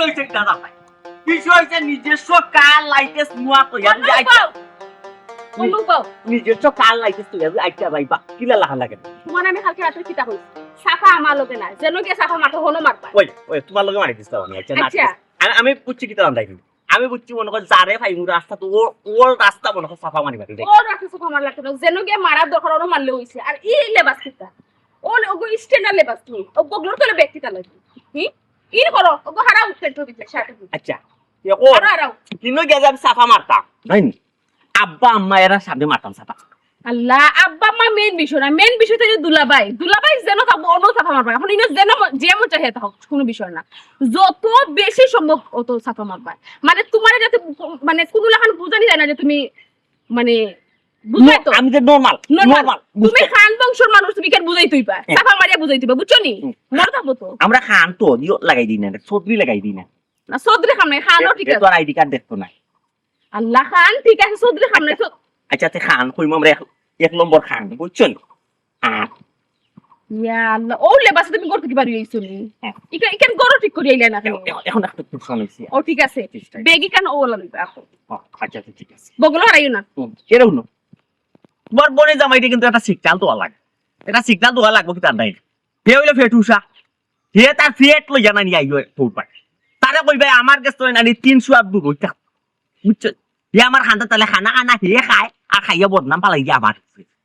বিষয় হচ্ছে দাদা ভাই বিষয় হচ্ছে নিজস্ব কার লাইটেস নোয়া তো নিজস্ব কার লাইটেস তো আইটা ভাই বা কিলা লাগা লাগে তোমার আমি কালকে রাতে কিতা কইছি সাফা আমার লগে না যেন কে সাফা মাথা হলো মারবা ওই তোমার লগে মারি দিস্তা আমি আচ্ছা আমি বুঝছি কি তাম দাইনি আমি বুঝছি মনে কর যারে ভাই মুর রাস্তা তো ওর রাস্তা মনে কর সাফা মারি বাকি ও রাস্তা সাফা মার লাগতো যেন কে মারার দরকার ওর মারলে হইছে আর এই লেবাস কিতা ওগো স্ট্যান্ডার্ড লেবাস তুমি ও বগলোর তলে ব্যক্তিটা লাগে ইন করো ওগো হারাও সেন্টার ভিতরে শার্ট আচ্ছা ও হারাও কিনো গেজাম সাফা মারতাম নাইনি আব্বা আম্মা এরা সামনে মারতাম সাফা আল্লাহ আব্বা আম্মা মেইন বিষয় না মেইন বিষয় তো দুলাভাই যেন থাকবো অন্য সাফা মারবা এখন ইনো যেন যে মন চাহে থাক কোনো বিষয় না যত বেশি সম্ভব অত সাফা মারবা মানে তোমার যাতে মানে কোনো লাখান বুঝানি যায় না যে তুমি মানে বুঝাই তো আমি যে নরমাল তুমি খান বংশের মানুষ তুমি কেন বুঝাই তুইবা সাফা মারিয়া বুঝাই তুইবা বুঝছো নি মর থাকবো তো আমরা খান তো দিও লাগাই দিই না সদরি লাগাই দিই না না সদরি খাম না খানও ঠিক আছে তোর আইডি কার্ড দেখতো না আল্লাহ খান ঠিক আছে সদরি খাম না আচ্ছা তে খান কইম আমরা এক নম্বর খান বুঝছেন ইয়া আল্লাহ ও লেবাস তুমি করতে কি পারি হইছো নি ইকেন গরো ঠিক করি আইলা না এখন একটা টেনশন হইছে ও ঠিক আছে বেগি কেন ও লাগবে এখন আচ্ছা ঠিক আছে বগলো হারাইও না এরও না তোমার বনে জামাইটি কিন্তু একটা সিগন্যাল তো লাগে এটা সিগন্যাল তো লাগবে কি তার নাই হে হইলো ফেটুসা হে তার ফেট লই জানা নি আইলো তোর পায় তারা কইবে আমার কাছে তো নানি 300 আর 2 হইতা বুঝছো হে আমার খানটা তাহলে খানা হে খায় আর খাইয়া বদনাম পালাই দিয়া আবার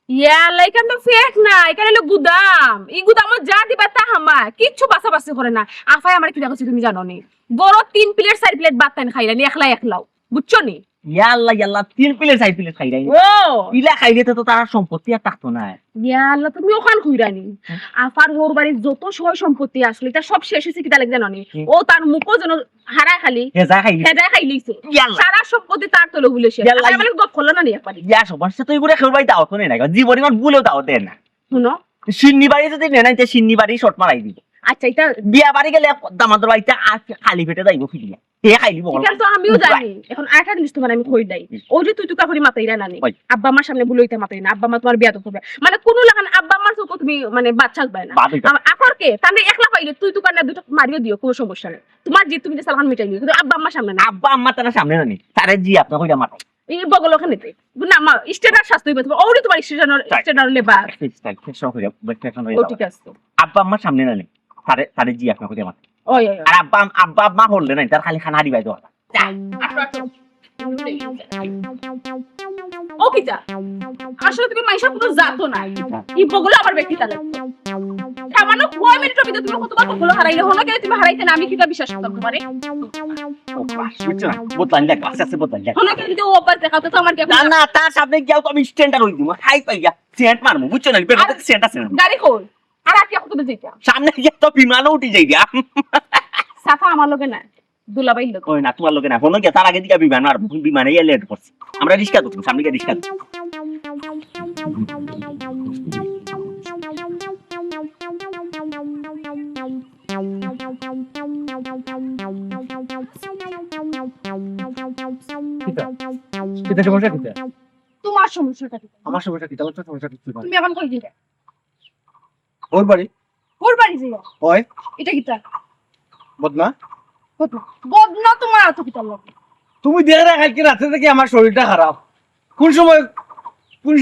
ইয়া লাইকান তো ফেক না এখানে হলো গুদাম এই গুদামত যা দিবা তা হামা কিচ্ছু বাসাবাসি করে না আফাই আমার কি দেখছি তুমি জানো নি বড় 3 প্লেট 4 প্লেট ভাত তান খাইলা নি একলাও বুঝছো নি ইয়া আল্লাহ 3 প্লেট 4 প্লেট খাইরাই ও ইলা খাইলে তো তার সম্পত্তি আর থাকতো না ইয়া আল্লাহ তুমি ওখান কইরানি আফার ওর বাড়ির যত সয় সম্পত্তি আসলে এটা সব শেষ হইছে কি তালে জানো নি ও তার মুখও যেন হারা খালি হেজা খাইলিছে সারা সম্পত্তি তার তলে ভুলেছে আমি গপ করলো না নি একবারে ইয়া সবার সাথে কইরা খেলবাই দাও তো না জীবনে আর ভুলেও দাও দেন না শুনো সিন্নি বাড়ি যদি নেনাইতে সিন্নি বাড়ি শর্ট মারাই দিবে আচ্ছা এটা বিয়া বাড়ি গেলে দামাদের বাড়িতে খালি পেটে যাইব ফিরিয়া হে খাইলি বল এটা তো আমিও জানি এখন আরেকটা জিনিস তোমার আমি কই দেই ও যে তুই তুকা করে মাথায় রানা নেই আব্বা আমার সামনে বলইতে মাথায় না আব্বা মা তোমার বিয়া তো করবে মানে কোন লাগান আব্বা আমার তো তুমি মানে বাচ্চা পায় না আপর কে তাহলে একলা পাইলে তুই তুকা না দুটো মারিও দিও কোনো সমস্যা নেই তোমার জি তুমি যে সালহান মিটাই নিও কিন্তু আব্বা আমার সামনে না আব্বা আম্মা তার সামনে না নি তারে জি আপনি কইরা মারো এই বগল ওখানেতে না মা স্ট্যান্ডার্ড শাস্তি হইবে তোমার ওরে তোমার স্ট্যান্ডার্ড লেবার ও ঠিক আছে আব্বা আম্মার সামনে না নি তারে জি আপনি কইরা মারো ওই আর আব্বা আম্মা হললে না তার খালি খানা দিবাই দাও ও কিটা আসলে তুমি মাইশা পুরো জাতো না এই বগল আবার ব্যক্তি তালে সামান্য কয় মিনিটের ভিতরে তুমি কতবার বগল হারাইলে হলো কেন তুমি হারাইতে না আমি কিটা বিশ্বাস করতে পারে বোতল দেখ আছে বোতল দেখ হলো কিন্তু ও অভ্যাস দেখাতে তো আমার কি না তার সামনে গিয়াও তো আমি স্ট্যান্ডার্ড হই দিমু হাই পাইয়া সেন্ট মারমু বুঝছো না পেটে সেন্ট আছে গাড়ি কই আর কি কত দিতে সামনে গিয়া তো বিমানও উঠি যাইবা সাফা আমার লগে না দুলাভাই লোক ওই না তোমার লগে না ফোন গিয়া তার আগে দিকে বিমান আর বিমানে গিয়ে লেট করছি আমরা রিস্কা করছি সামনে গিয়ে রিস্কা এটা সমস্যা কি তোমার সমস্যাটা কি আমার সমস্যা কি তোমার সমস্যা কি তুমি এখন কই দিলে ওর বাড়ি যাও ওই এটা কিটা বদনা বদনা তোমার এত কিটা লাগে তুমি দেখে রাখ কালকে রাতে থেকে আমার শরীরটা খারাপ কোন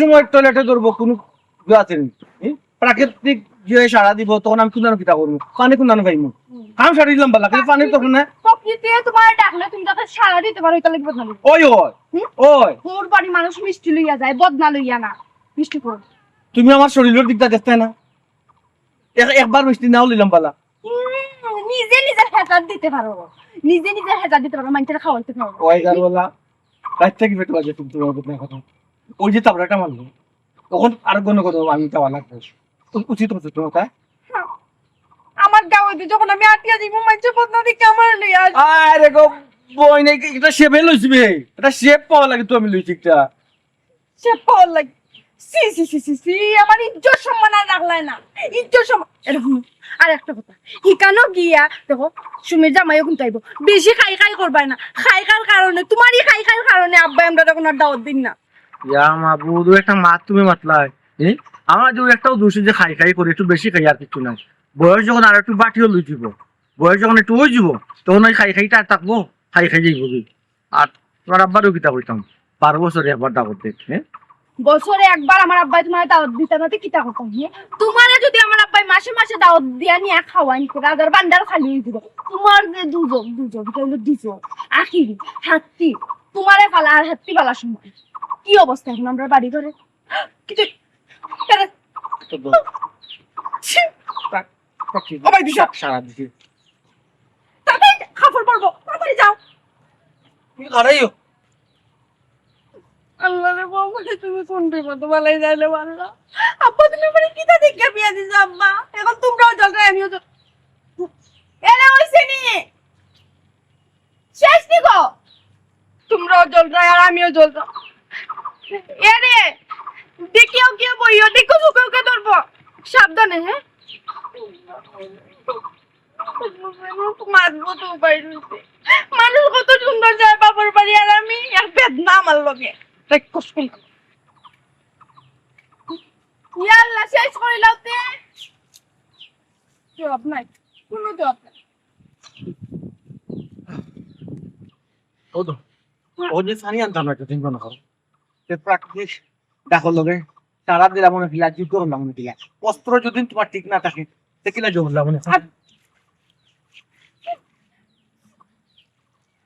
সময় টয়লেটে ধরবো কোন আছে প্রাকৃতিক যে সারা দিব তখন আমি কোন কিতা করবো পানি কোন পাইমু কাম সারি দিলাম বালা কিন্তু পানি তখন না প্রকৃতি তোমার ডাকলে তুমি তাতে সারা দিতে পারো এটা লাগবে বদনা ওই ওর বাড়ি মানুষ মিষ্টি লইয়া যায় বদনা লইয়া না মিষ্টি কর তুমি আমার শরীরের দিকটা দেখতে না একবার মিষ্টি নাও লিলাম বালা নিজে হেজার দিতে পারো মানুষের খাওয়াইতে পারো ওই গারওয়ালা রাত থেকে পেট বাজে তুমি তোমার কথা কথা ওই যে তাবড়াটা মারলো তখন আর কোনো কথা আমি যাওয়া লাগবে উচিত হচ্ছে তোমার তাই আমার গাওয়াতে যখন আমি আটিয়া দিব মানুষের বদনা দিকে আমার লইয়া আরে গো বই নাই এটা শেপে লইছিবে এটা শেপ পাওয়া লাগে তো আমি লইছি একটা শেপ পাওয়া লাগে সি আমার ইজ্জত সম্মান আর রাখলাই না ইজ্জত সম্মান এরকম আর একটা কথা ইকানো গিয়া দেখো সুমির জামাইও কিন্তু আইব বেশি খাই করবাই না খাইকার কারণে তোমারই খাইকার কারণে আব্বা আমরা তখন আর দাওয়াত দিন না ইয়া মাবু দু একটা মাত তুমি মাতলাই আমার যে একটাও দোষী যে খাই করে একটু বেশি খাই আর কিছু নাই বয়স যখন আর একটু বাটিও লই দিব বয়স যখন একটু হয়ে যাব তখন ওই খাই খাইটা আর থাকবো, খাই খাই যাইব কি। আর তোমার আব্বারও কিতা করতাম 12 বছরে একবার দাওয়াত দিত, হ্যাঁ বছরে একবার আমার আব্বাই তোমার দাওয়াত দিতে না কিতা করতাম হ্যাঁ? তোমারে যদি আমার আব্বাই মাসে মাসে দাওয়াত দিয়া নিয়ে খাওয়াই রাজার বান্ডার খালি হয়ে দিব। তোমার যে দুজন এটা হলো দুজন আখিরি হাত্তি, তোমারে পালা আর হাত্তি পালা সময় কি অবস্থা এখন আমরা বাড়ি ঘরে কিন্তু সবাই দিশা সারা দিছে তাতে খাফর পড়বো তাড়াতাড়ি যাও। কি করাইও আল্লাহ রে বাবা তুমি কোন বিপদ বলাই যাইলে আল্লাহ। আব্বা তুমি মানে কিতা দেখে বিয়া দিছ আব্বা, এখন তোমরাও জলরা আমিও তো এলে হইছে নি শেষ নি গো, তোমরাও জলরা আর আমিও জলরা এরে দেখিও কেউ বইও দেখো সুখকে ধরবো সাবধানে হ্যাঁ। মারবো তো বাইরে মানুষ কত সুন্দর যায় বাবার বাড়ি আর আমি এক বেদনা আমার লগে ইয়াল্লা শেষ করে লাওতে জবাব নাই কোনো জবাব নাই। ও যে সানি আনতাম না তুমি কোন খাও তে প্র্যাকটিস দেখো লগে সারা দিলা মনে ফিলা কি করলাম মনে ফিলা অস্ত্র যদি তোমার ঠিক না থাকে তে কিলা জমলা মনে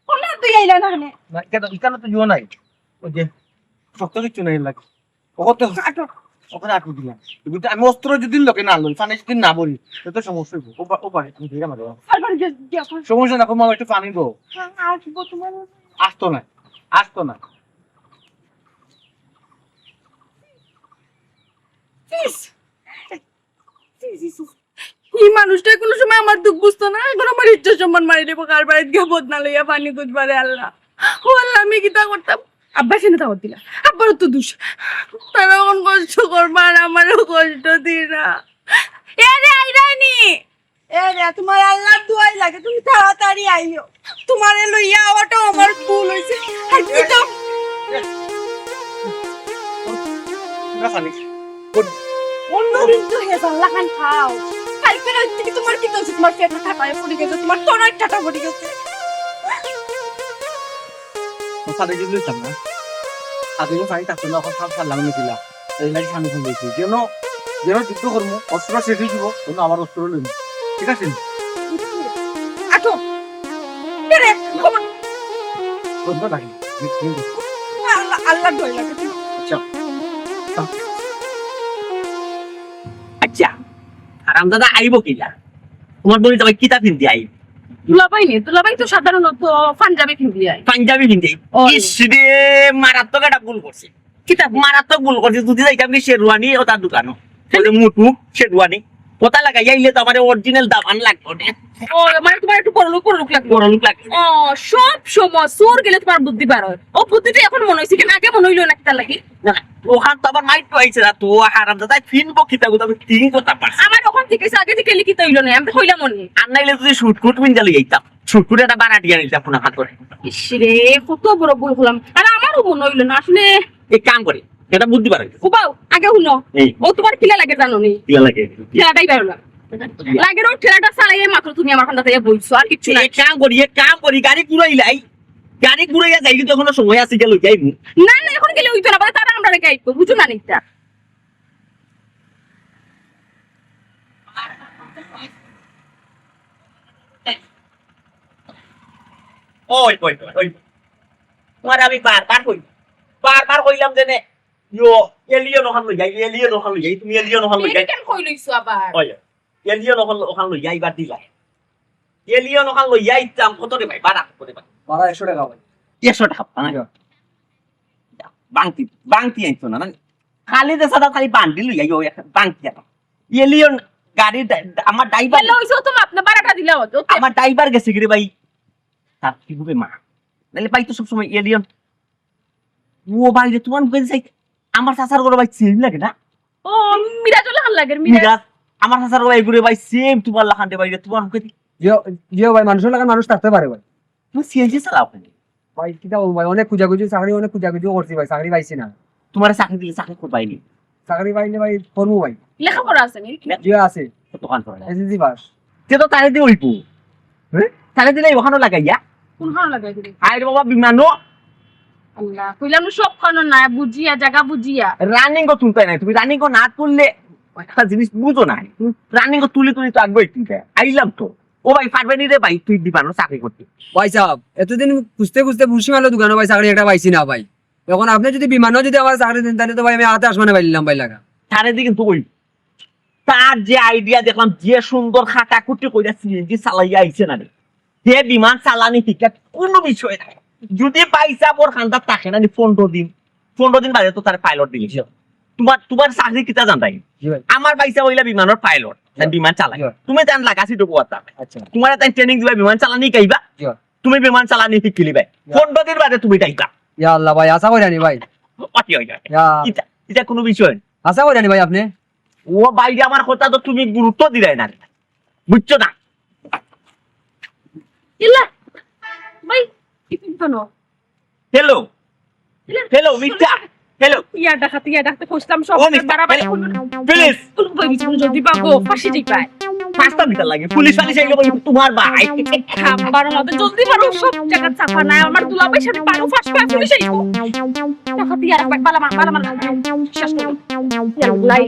কোন তুই আইলা না কেন না কেন ইকানো তো জো নাই ও যে শক্ত কিছু নাই লাগে ওকতে আটো ওখানে আটু দিলাম কিন্তু আমি অস্ত্র যদি লোকে না লই ফানে যদি না বলি তো সমস্যা হইব ও পারে তুমি ধীরে মারো আবার গিয়া সমস্যা না কমা একটু পানি গো আসবো তোমার আসতো না এই মানুষটা কোনো সময় আমার দুঃখ বুঝতো না, এখন আমার ইজ্জত সম্মান মারি দেবো কার বাড়িতে গিয়ে বদনা লইয়া পানি খুঁজবারে আল্লাহ। ও আল্লাহ আমি কিতা করতাম আব্বা সেনে দাওয়াত দিলা আব্বারও তো দোষ, তারা এখন কষ্ট করবা আর আমারও কষ্ট দিনা এ রে আইরানি এ রে তোমার আল্লাহর দোয়াই লাগে তুমি তাড়াতাড়ি আইও, তোমারে লইয়া আওয়াটাও আমার ভুল হইছে আর কি তো না ফানি অন্যদিন তো হেজাল লাগান খাও কালকে রাত থেকে তোমার কি হচ্ছে, তোমার পেট ঠাটায় পড়ে গেছে, তোমার তনয় ঠাটা পড়ে গেছে। সাথে যদি লইতাম না আগে যে ফানি থাকতো না এখন সব সারলাম নিছিলাম এই লাগি সামনে ফোন দিয়েছি যেন যুদ্ধ করবো অস্ত্র শেষ হয়ে যাব তখন আবার অস্ত্র লইব ঠিক আছে আটো রে খবর করবো নাকি আল্লাহ আল্লাহ দয় লাগে আচ্ছা আচ্ছা আরাম দাদা আইব কিলা তোমার বলি তবে কিতা পিন্দি আইব দুলাভাই তো সাধারণত পাঞ্জাবি পিন্দি আয় পাঞ্জাবি পিন্দি ইসরে মারাত্মক একটা ভুল করছে কিতা মারাত্মক ভুল করছে যদি যাইতাম কি শেরওয়ানি ও তার দোকানও বলে মুটু শেরওয়ানি পতা লাগাই আইলে তো আমার অরিজিনাল দামান লাগবে ও মানে তোমার একটু পরলোক লাগবে বড় লোক লাগবে ও সব সময় সোর গেলে তোমার বুদ্ধি বার হয়, ও বুদ্ধিটা এখন মনে হয়েছে কেন আগে মনে হইলো না কিতা লাগি না ওখান তো আবার মাইট পাইছে না তো হারাম দাদা ফিনবো কিতা গুতা আমি তিন কথা পারছি আমার ওখান থেকে আগে থেকে লিখিত হইলো না, আমি তো হইলাম মনে আর নাইলে যদি শুটকুট মিন জ্বালিয়ে যাইতাম শুটকুট একটা বানাটি আনিতাম ফোন হাত করে ইসরে কত বড় ভুল হলাম, আর আমারও মনে হইলো না আসলে। এক কাম করে এটা বুদ্ধি পারে ও বাউ আগে শুনো এই। ও তোমার কিলা লাগে জানো নি, ইয়া লাগে ঠেলাটাই বেরো না লাগে ও ঠেলাটা চালাইয়ে মাত্র তুমি আমার কাছে বলছো আর কিচ্ছু না। এক কাম করি গাড়ি ঘুরাইলাই গাড়ি ঘুরাইয়া যাইলি তখন সময় আছে গেল যাইবো না না এখন গেলে হইতো না, বলে তারা আমরা রেখে আইবো বুঝো না নিকটা। ওই তোমার আমি বারবার কইলাম যে ইয়ো এলিয়ন ওখান লই যাই তুমি এলিয়ন ওখান লই যাই কেন কই লইছো আবার ওই এলিয়ন ওখান লই যাই বার দিলাই এলিয়ন ওখান লই যাই দাম কত রে ভাই বাড়া কত রে ভাই মারা 100 টাকা ভাই 100 টাকা বাংতি আইতো না খালি দে সাদা খালি বান্ডি লই যাই বাংতি এটা এলিয়ন গাড়ি আমার ড্রাইভার বলে হইছো তুমি আপনি বারাটা দিলা হতো আমার ড্রাইভার গেছে গরে ভাই তার কি হবে মা নালে ভাই তো সব সময় এলিয়ন ও ভাই রে তোমার কই যাই আমার চাচার গরে ভাই সেম লাগে না ও মিরাজুল হান লাগে মিরাজ আমার চাচার ভাই ঘুরে ভাই সেম তোমার লাখান দে ভাই রে তোমার কই জিও ভাই মানুষের লাগা মানুষ থাকতে পারে ভাই তুমি সিএনজি চালাও কেন ভাই কিটা বলবো ভাই অনেক খুঁজাখুঁজি চাকরি অনেক খুঁজাখুঁজি করছি ভাই চাকরি পাইছি না তোমার চাকরি দিলে চাকরি করবাইনি চাকরি পাইলে ভাই করবো ভাই লেখাপড়া আছে নি জিও আছে দোকান করে এসএসসি পাস তে তো তারে দি হইবো তারে দিলে ওখানে লাগাইয়া কোনখানে লাগাই দিলি আরে বাবা বিমানও আল্লাহ কইলাম সব খানো না বুঝিয়া জায়গা বুঝিয়া রানিং কো তুলতে নাই তুমি রানিং কো না তুললে একটা জিনিস বুঝো না রানিং কো তুলি তুলি তো আগবে তুলতে আইলাম তো ও ভাই পারবে নি রে ভাই তুই দিবানো চাকরি করতে ভাই সাহেব এতদিন খুঁজতে খুঁজতে বুঝি মারলো দোকানে ভাই চাকরি একটা পাইছি না ভাই এখন আপনি যদি বিমানও যদি আমার চাকরি দেন তাহলে তো ভাই আমি হাতে আসমানে পাইলাম ভাই লাগা তারে দিকে তো ওই তার যে আইডিয়া দেখলাম যে সুন্দর খাটা কুটি কইরা সিএনজি চালাইয়া আইছে না রে যে বিমান চালানি ঠিক কোনো বিষয় নাই যদি পয়সা পর খান্দার থাকে না 15 দিন বাদে তো তার পাইলট দিয়েছিল তোমার চাকরি কিতা জানতাই জি ভাই আমার পয়সা হইলা বিমানের পাইলট বিমান চালাই জি। তুমি জান লাগাছি তো কথা আচ্ছা তোমার তাই ট্রেনিং দিবা বিমান চালানি কাইবা জি তুমি বিমান চালানি শিখিলি ভাই 15 দিন বাদে তুমি টাইবা ইয়া আল্লাহ ভাই আশা করি ভাই অতি হই যায় ইয়া এটা কোনো বিষয় না। আশা করি ভাই আপনি ও বাইরে আমার কথা তো তুমি গুরুত্ব দিলাই না বুঝছো না ইল্লা ভাই কি কোন হ্যালো হ্যালো মিথ্যা হ্যালো ইয়া ডাকতে খুঁজতাম সব ও মিথ্যা বাড়াবাড়ি প্লিজ যদি পাবো ফাঁসি দিই পায় পাঁচটা মিটার লাগে পুলিশ ফালিশ এগুলো বলি তোমার ভাই খাবার মতো জলদি পারো সব জায়গা চাপা নাই আমার দুলাভাই সাথে পারো ফাঁস পায় পুলিশ আইবো টাকা দিয়ে আর একবার বালা শেষ করো লাই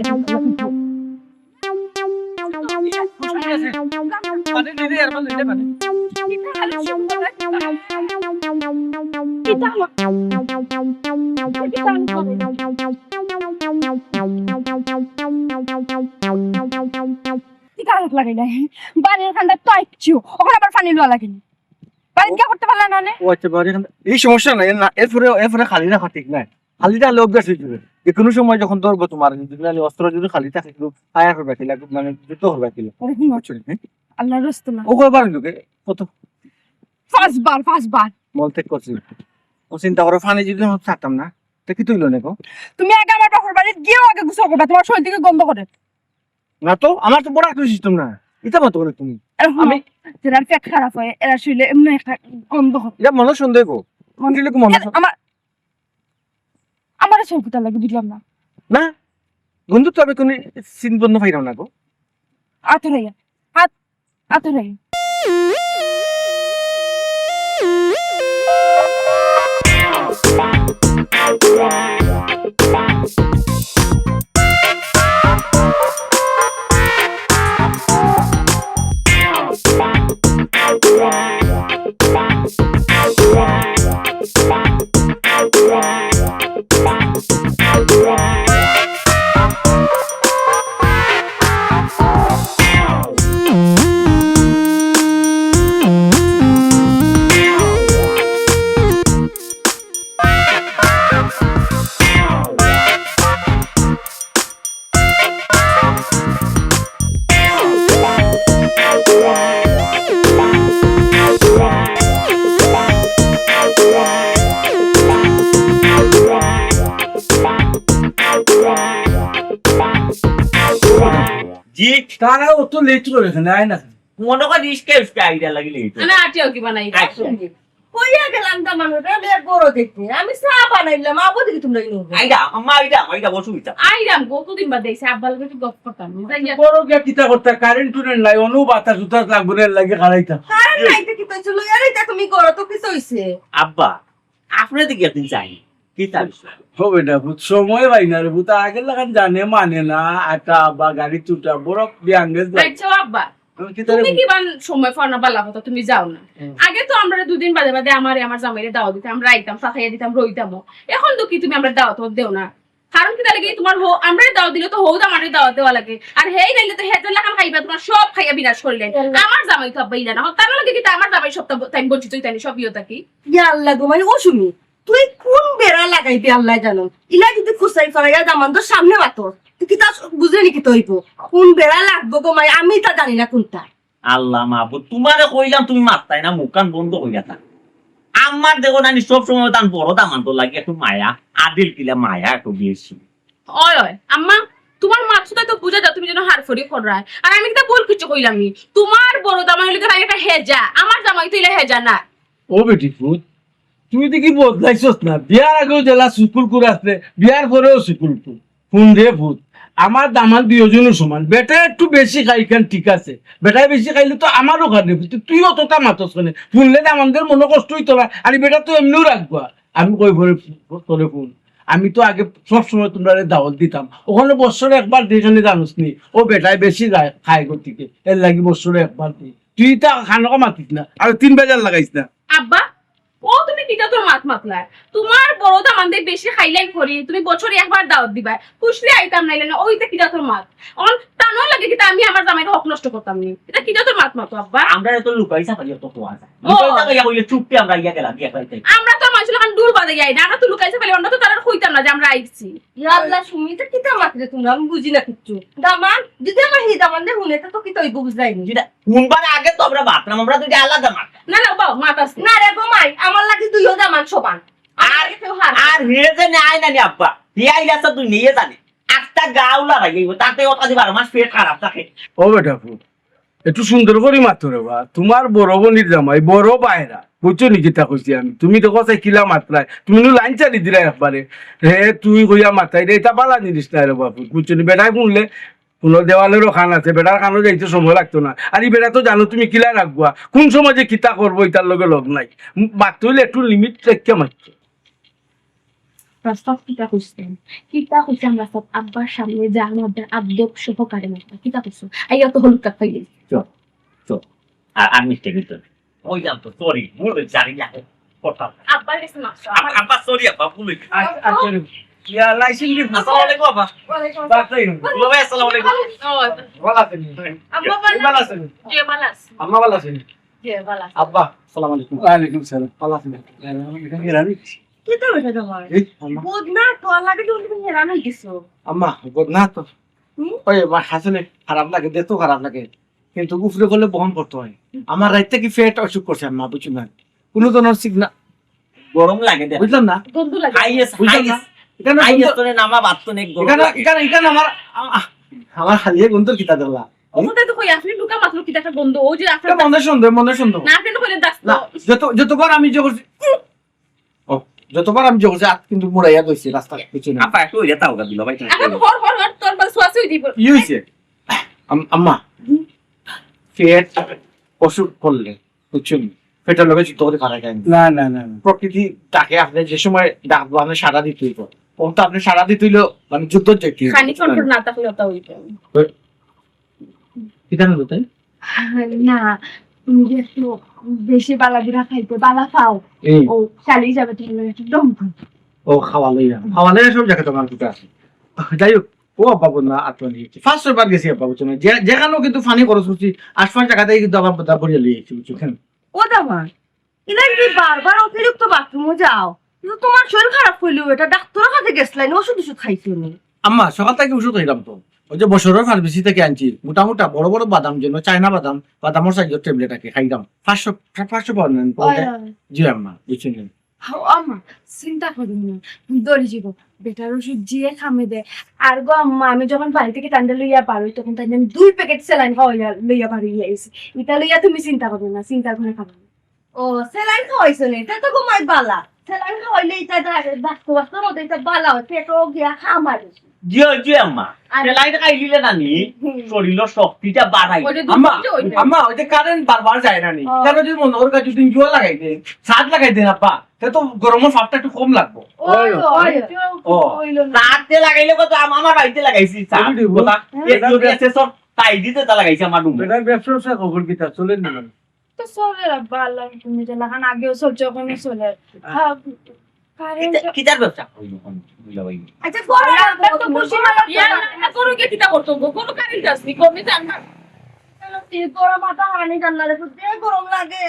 পানি দিলে আর পানি দিলে পানি লাগাই নাই বাড়ির খান্ডা তো আইছিও ওখানে আবার পানি লওয়া লাগেনি বাড়ি কে করতে পারলা না নে ও আচ্ছা বাড়ি এই সমস্যা নাই না এরপরে খালি রাখা ঠিক নাই খালিটা লোক বেশ হইবে যে কোনো সময় যখন ধরবো তোমার যদি অস্ত্র যদি খালি থাকে একটু ফায়ার করবে কিলা মানে যুদ্ধ করবে কিলা বুঝছো নি আল্লাহ রস্ত না ও কয়বার লোকে কত ফার্স্টবার মলত্যাগ করছি ও চিন্তা করো ফানি যদি আমি থাকতাম না তো কি তুইলো নেকো তুমি আগে আমার বাপের বাড়ি গিয়েও আগে গোসল করবে তোমার শরীর থেকে গন্ধ করে না তো আমার তো বড় একটা সিস্টেম না এটা মতো করে তুমি আমি যারা পেট খারাপ হয় এরা শুইলে এমনি একটা গন্ধ হয় এটা মনে সন্দেহ গো মনে দিলে মনে আমার আমার সরকুতা লাগে বুঝলাম না না বন্ধু তো আমি কোন সিন বন্ধ পাইরাম না গো আতরাইয়া আতরাইয়া জি তারা অত লেট করে এখানে আয় না মনে কর ইসকে আইডিয়া লাগিলে না আটিও কি বানাই কইয়া গেলাম তো মানুষ বড় দেখতে আমি চা বানাইলাম আবো দেখি তোমরা আইডা বসু ইতা আইরাম কতদিন বাদ দিয়েছে আব্বাল কিছু গপ করতাম যাইয়া বড় গে কিতা করতে কারেন্ট টুরেন্ট লাই অনু বাতাস উতাস লাগবে না লাগে খাড়াইতা আরে নাইতে কি কইছিল আরে তা তুমি করো তো কিছু হইছে আব্বা আপনার দিকে একদিন চাই কি তার বিষয় হবে না ভূত সময় পাই না রে ভূত আগে লাগান জানে মানে না আটা বা গাড়ি চুটা বড় বিয়াঙ্গেজ আচ্ছা আব্বা তুমি কি বান সময় ফরনা বালা হতো তুমি যাও না আগে তো আমরা দুদিন বাদে বাদে আমার জামাইরে দাও দিতাম আমরা আইতাম সাথাইয়া দিতাম রইতামও এখন তো কি তুমি আমরা দাওয়াত দেও না কারণ কি তার লাগে তোমার আমরা দাও দিলে তো হৌ আমারে দাওয়াত দেওয়া লাগে আর হেই নাইলে তো হেতে লাগাম খাইবা তোমার সব খাইয়া বিনাশ করলেন আমার জামাই তো আব্বা ইলা না তার লাগে কি আমার জামাই সপ্তাহ টাইম বঞ্চিত হইতানি সব ইয়ে থাকি ইয়া আল্লাহ গো মানে ও শুনি তুই কোন বেড়া লাগাইবি আল্লাহ জানো ইলা যদি কুসাই ফরাইয়া দামান তো সামনে মাতর তুই কি তা বুঝে নাকি তইব কোন বেড়া লাগবো গো মানে আমি তা জানি না কোনটা আল্লাহ মাহবুব তোমারে কইলাম তুমি মারতাই না মুখ কান বন্ধ কইরা থাক আমার দেখো না সব সময় তান বড় দামান তো লাগে একটু মায়া আদিল কিলা মায়া একটু বেশি ওই আম্মা তোমার মাছটা তো বুঝা যাও তুমি যেন হারফড়ি করায় আর আমি কিটা ভুল কিছু কইলামই তোমার বড় জামাই হইলে তো একটা হেজা আমার জামাই তো ইলা হেজা না ও বেটি ভূত তুই দেখি বদলাইছস না বিয়ার আগেও জেলা সুকুল করে আসলে বিয়ার পরেও সুকুল ফোন রে ভূত আমার দামান দুজনের সমান, বেটা একটু বেশি খাই কেন ঠিক আছে, বেটায় বেশি খাইলে তো আমারও খানে, তুই অতটা মাতস কেন, শুনলে আমাদের মনে কষ্ট হইতো না, আর বেটা তো এমনিও রাখবো। আমি কই ভরে তোরে ফোন, আমি তো আগে সবসময় তোমরা দাওয়াত দিতাম, ওখানে বছরে একবার যেখানে জানোস নি ও বেটায় বেশি খায় গতিকে, এর লাগি বছরে একবার দিই, তুই তা খানকা মাতিস না আর 3 বাজার লাগাইস না। আব্বা ও তুমি কিটা তোর মাত মাতলায়, তোমার বড় দামানদের বেশি খাইলাই করি, তুমি বছরে একবার দাওয়াত দিবা, খুশলি আইতাম নাইলে না, ওইটা কিটা তোর মাত অন টানো লাগে কিটা আমি আমার জামাইকে হক নষ্ট করতাম নি, এটা কিটা তোর মাত মাতো আব্বা। আমরা তো লুকাইছা পারি তো কোয়া যায় লুকাইছা পারি বলে চুপটি আমরা ইয়া গেলাম ইয়া কইতে আমরা তো মানুষ এখন দূর বাদে যাই না, আমরা তো লুকাইছে ফেলে অন্য তো তারা কইতাম না যে আমরা আইছি। আল্লাহ সুমিতা কিতা মাত্রে তোমরা আমি বুঝি না কিচ্ছু। দামান যদি আমার হি দামান দে হুনে তো কি তৈব বুঝাইনি। যেটা কোনবার আগে তো আমরা বাতরাম, আমরা তো আলাদা মাত না না বাবা মাত আছে না রে গোমাই আমার লাগি দুইও দামান সমান। আর আর হিরেছে নাই না নি আব্বা হি আইলাছ তুই নিয়ে জানি একটা গাউলা ভাই তাতে ওটা দি 12 মাস পেট খারাপ থাকে। ও বেটা ফু, একটু সুন্দর করে মাত্র রে বা, তোমার বড় বোনির জামাই বড় বাইরা, বুঝছো নি যেটা কইছি আমি, তুমি তো কথা কিলা মাত্রায়, তুমি নো লাইন চালি দিলা একবারে, হে তুই কইয়া মাত্রাই রে, এটা বালা জিনিস না রে বাপু, বুঝছো নি, বেটাই শুনলে কোনো দেওয়ালেরও খান আছে, বেটার খানও যাইতে সময় লাগতো না, আর এই বেটা তো জানো তুমি কিলা রাখবা, কোন সময় যে কিতা করবো এটার লগে লগ নাই, মাত্র হইলে একটু লিমিট রেখে মাত্র। প্রস্তাব কিটা কইছেন, কিটা কইছে আমরা সব আব্বার সামনে যা আমাদের আদব সহকারে মাত্র কিটা কইছো, আইয়া তো হলুদ কাট পাইলি তো আর মিস্টেক হইতো ওই জান তো সরি মোর জানি লাগে কথা আব্বার কাছে মাত্র আব্বা সরি আব্বা ভুল আচ্ছা ইয়া লাইসেন্স দি আসসালামু আলাইকুম আব্বা বাতাই না বাবা আসসালামু আলাইকুম ভালো আছেন আম্মা ভালো আছেন কে বালাস আম্মা ভালো আছেন কে বালাস আব্বা আসসালামু আলাইকুম ওয়া আলাইকুম সালাম ভালো আছেন এখানে কিতা বেটা দামান এই আম্মা বুঝ না তো লাগে তুমি হেরান হই গেছো। আম্মা গদ না তো ওই মা হাসনে খারাপ লাগে দেখতো খারাপ লাগে কিন্তু গুফরে করলে বহন করতে হয় আমার রাইতে কি ফেট অসুখ করছে আম্মা বুঝছো না কোনো ধরনের সিগনাল গরম লাগে দে বুঝলাম না গন্ধ লাগে আইএস বুঝলাম না এখানে আইএস তোরে নামা বাত তো নেক গরম এখানে এখানে এখানে আমার হালিয়ে গন্তর কিতা দেলা ওটা তো কই আপনি লুকা মাত্র কিটা একটা গন্ধ ও যে আপনার এটা মনে সুন্দর না আপনি তো কইলেন দাস না যতবার আমি যে করছি ও যতবার আমি যে করছি আত কিন্তু মোড়াইয়া গইছি রাস্তা পিছনে আপা একটু ইয়া তাও দিল ভাই এখন হর হর হর তোর বল সোয়াসি হই দিব কি হইছে আম্মা ফেট অসুখ করলে বুঝছেন ফেটার লগে যুদ্ধ করে পারা যায় না না না প্রকৃতি তাকে আপনি যে সময় ডাকবো আপনি সারা দিতে হইব তখন তো আপনি সারা দিতে হইলো মানে যুদ্ধ যেতে খানি কন্ট্রোল না থাকলে ওটা হইতো কিতা না তাই না তুমি যে একটু বেশি বালা দিরা খাইতে বালা খাও এই ও চালি যাবে তুমি একটু দম ও খাওয়ালে সব জায়গায় তোমার দুটো আছে যাই হোক ও বাবু না আত্মা নিয়েছি ফার্স্ট বার গেছি বাবু তুমি যেখানেও কিন্তু ফানি খরচ করছি আশপাশ জায়গাতেই কিন্তু আমার কথা বড়িয়ে লিয়েছি বুঝছো কেন ও দামান এটা কি বারবার অতিরিক্ত বাথরুমে যাও কিন্তু তোমার শরীর খারাপ হইলো এটা ডাক্তারের কাছে গেছলাই ওষুধ খাইছো নি আম্মা সকাল থেকে ওষুধ হইলাম তো ওই যে বছরের ফার্মেসি থেকে আনছি মোটামুটি বড় বড় বাদাম জন্য চায়না বাদামের সাইজের ট্যাবলেট আছে খাইলাম 500 পাওয়া নেন জি আম্মা বুঝছেন আম্মা চিন্তা করি না দৌড়ে যাবো বেটার ওষুধ জিয়ে খামে দে আর গো আম্মা আমি যখন বাড়ি থেকে টান্ডা লইয়া পারো তখন তাই আমি 2 প্যাকেট স্যালাইন খাওয়াইয়া লইয়া পারি আইছি এটা লইয়া তুমি চিন্তা করবে না চিন্তা করে খাবে ও স্যালাইন খাওয়াইছো নি তা তো ঘুমাই বালা স্যালাইন খাওয়াইলে এটা বাস্তব মতো এটা বালা পেটও গিয়া খামারে জিও জিও আম্মা লাইট খাইলিলে নানি শরীরের শক্তিটা বাড়াই ওই যে আম্মা দুটো আম্মা ওই যে কারেন্ট বারবার যায় না নি কেন যদি মনে ওর কাছে দিন জোর লাগাই দে সাত লাগাই দেন আপা তে তো গরমের ভাবটা একটু কম লাগবো ও রাতে লাগাইলে কত আমার বাড়িতে লাগাইছি আমি দিব। সব তাই দিতে তা লাগাইছি আমার রুমে বেটার ব্যবসা খবর কি তা চলেন না তো চলে রাখবা আল্লাহ তুমি যে লাগান আগেও চলছে ওখানে চলে কারেন্ট কিতার ব্যবসা কইলো কোন বুঝলা ভাই আচ্ছা পরে তো খুশি মালা ইয়া না করো কি কিটা করতে কোনো কারেন্ট আসনি কমে যান না গরম মাথা হানি জান্না রে গরম লাগে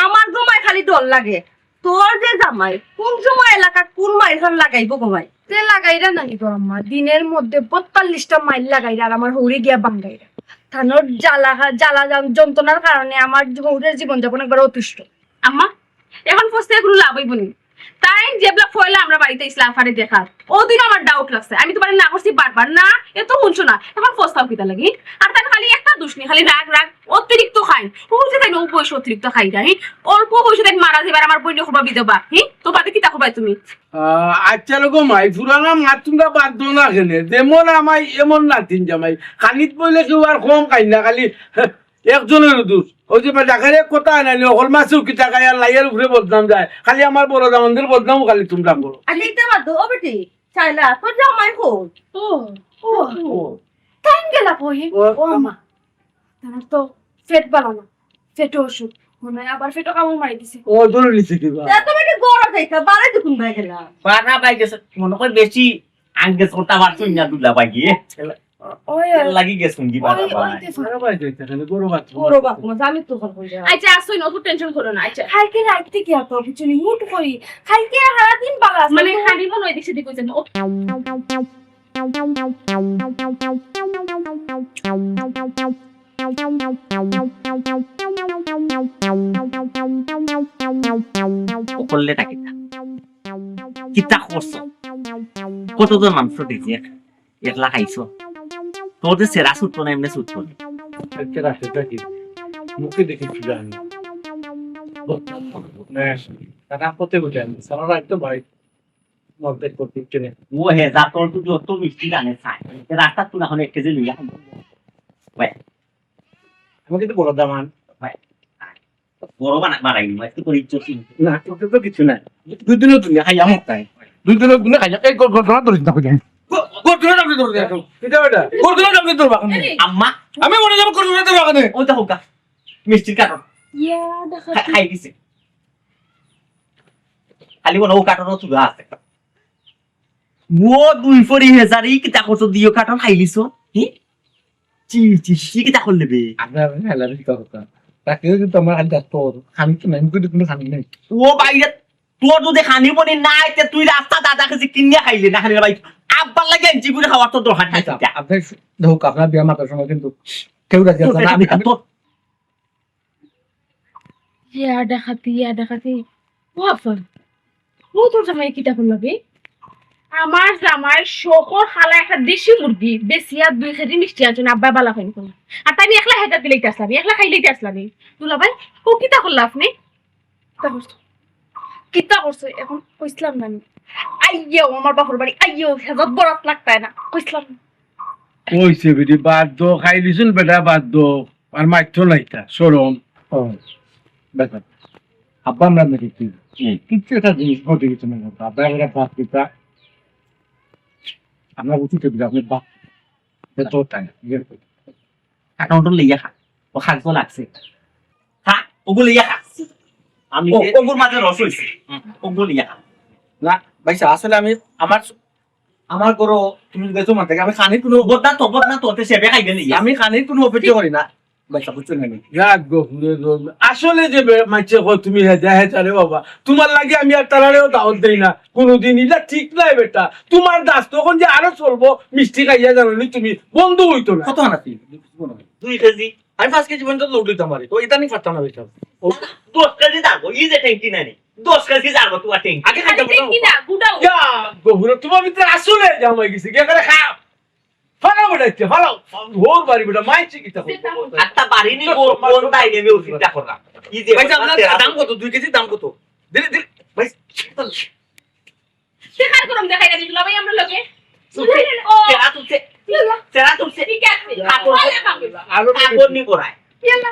আমার ঘুমায় খালি ডর লাগে তোর যে জামাই কোন সময় এলাকা কোন মাইল খান লাগাইবো ঘুমাই তে লাগাইরা নাকি গরম মা দিনের মধ্যে 42টা মাইল লাগাইরা আর আমার হৌরে গিয়া বাঙ্গাইরা থানোর জ্বালা যন্ত্রণার কারণে আমার হৌরের জীবনযাপন একবার অতিষ্ঠ আম্মা এখন ফসতে কোনো লাভ হইব নি তাই যেগুলা ফয়লা আমরা বাড়িতে ইসলাম ফারে দেখার ওদিন আমার ডাউট লাগছে আমি তোমার না করছি বারবার না এত শুনছো না এখন প্রস্তাব কিতা লাগি আর তার খালি একটা দুষ্নি খালি রাগ রাগ অতিরিক্ত খাই বলছে তাই ও বয়স অতিরিক্ত খাই না অল্প বয়সে তাই মারা যাবার আমার বইনে খুবা বিধবা তো বাদে কিতা খুবাই তুমি আচ্ছা রকম মাই ফুরানা মাতুনটা বাধ্য না খেলে যেমন আমাই এমন নাতিন জামাই খালিত বইলে কেউ আর কম খাই না খালি একজনের দোষ ওই যে ডাকারে কথা নাই অকল মাছেও কি টাকা আর লাইয়ের উপরে বদনাম যায় খালি আমার বড় জামানদের বদনামও খালি তোমরা করো আচ্ছা এটা বাদ ও বেটি চাইলা তোর জামাই খোঁজ ও তাই গেলা কই ও মা তার তো পেট বালানো পেট ওষুধ মনে হয় আবার পেটও কামড় মারি দিছে ও ধরে নিছে কিবা এত বেটি গড় দেখাইতা বারে দেখুন ভাই গেলা পানা পাই গেছে মনে কর বেশি আঙ্গে ছোটা বাড়ছুন না দুলা পাই গিয়ে ওই লাগি গেছুন কি বাবা আরে ভাই যাইতে খালি গরু বাচ্চা ওরো বাপ আমি তো ফোন করি আচ্ছা আসুন অত টেনশন করো না আচ্ছা কালকে রাইতে কি আতো বুঝনি হুট করি কালকে সারা দিন বালা মানে হাড়ি বলো এদিক সেদিক কইছেন ও করলে টাকি কিতা করছো কতজন মানুষ দিয়েছে একলা খাইছো তোদের সেরা সুতো না এমনি সুতো আচ্ছা রাখতে থাকি মুখে দেখি কি জানি টাকা করতে বুঝেন সারা রাত তো ভাই মধ্যে করতে কিনে ও হে যা তোর তুই যত মিষ্টি জানে চাই রাস্তা তুই এখন 1 কেজি লইয়া আমি কিন্তু বড় দামান বড় বানাই একটু করে ইচ্ছো না তোকে তো কিছু নাই দুই দিনের দুনিয়া খাই আমার তাই দুই দিনের দুনিয়া খাই এই ঘটনা ধরিস না কই ঘটনা নাম ধরে দেখো এটা এটা ঘটনা নাম ধরে বাগান আম্মা আমি মনে যাব ঘটনা ধরে বাগানে ওই দেখো গা মিষ্টির কার্টন ইয়া দেখা খাই দিছে খালি কোনো কার্টনও চুলা আছে ও 2,000 ই কিতা করছো দিও কার্টন খাইলিছো চি চি চি কিতা করলে বে আপনার হেলা দিতে কথা তাকে কিন্তু আমার আজ তোর খানি তো নাই কিন্তু কোনো খানি নাই ও বাইরে তোর যদি খানি বনি নাই তে তুই রাস্তা দাদা কাছে কিনিয়া খাইলে না খালি ভাই আব্বার লাগে জীবনে খাওয়ার তো দরকার নাই আপনি দেখো আপনার বিয়া মাতার সময় কিন্তু কেউ রাজি আছে না আমি ইয়া দেখাতি ও আফন ও তোর জামাই কিটা করলো বে আমার জামাই শোকর খালা একটা দেশি মুরগি বেশি আর 2 কেজি মিষ্টি আনছেন আব্বা বালা খাইনি কোন আর তাই একলা হেটা দিলেই আসলাম একলা খাইলেই আসলাম দুলা ভাই ও কিটা করলো আপনি কিটা করছো এখন কইছিলাম না আমি আইয়ো আমার বাপর বাড়ি আইয়ো হেজত বরাত লাগতায় না কইছিলাম কইছে বিডি বাদ দো খাই দিছুন বেটা বাদ দো আর মাইতো নাইতা শরম বেটা আব্বা আমরা নাকি কিছু একটা জিনিস ঘটে গেছে না আব্বা একটা বাদ পিতা আমরা উচিত আপনি বাপ তো তাই কার্টনটা লইয়া খা ও খাগো লাগছে খা ওগুলো লইয়া খা আমি ওগুর মাঝে রস হইছে ওগুলো লইয়া খা না ভাইসা আসলে আমি আমার গরো তুমি গেছো মান থেকে আমি খানির কোনো বদনা তোতে সেবে খাইবে নি আমি খানির কোনো অপেক্ষা করি না ভাইসা বুঝছো না আসলে যে মাইছে তুমি হেজা হেজা রে বাবা তোমার লাগে আমি আর তারারেও দাওয়াত দেই না কোনোদিন এটা ঠিক নাই বেটা তোমার দাস তখন যে আরো চলবো মিষ্টি খাইয়া জানো নি তুমি বন্ধু হইতো না কত হানাতি 2 কেজি আমি 5 কেজি পর্যন্ত লোড দিতাম পারি তো এটা নি পারতাম না ভাইসা 10 কেজি যাবো ই যে ট্যাঙ্কি নাই 10 কেজি যাবো তুই ট্যাঙ্কি আগে খাইতে কি না গুডাও ইয়া গহুর তোমার ভিতরে আসলে জামাই গেছে কি করে খা ফালা বেটাইতে ফালা ভোর বাড়ি বেটা মাইছে কি তা একটা বাড়ি নি কোন তাই নেবে ও চিন্তা কর না ই যে ভাইসা আপনার দাম কত 2 কেজি দাম কত দিলে দিলে ভাই দেখার করম দেখাই না দুলা ভাই আমরা লগে ও সেরা তুলছে ঠিক আছে আলো কাপড় নি করায় ইয়ালা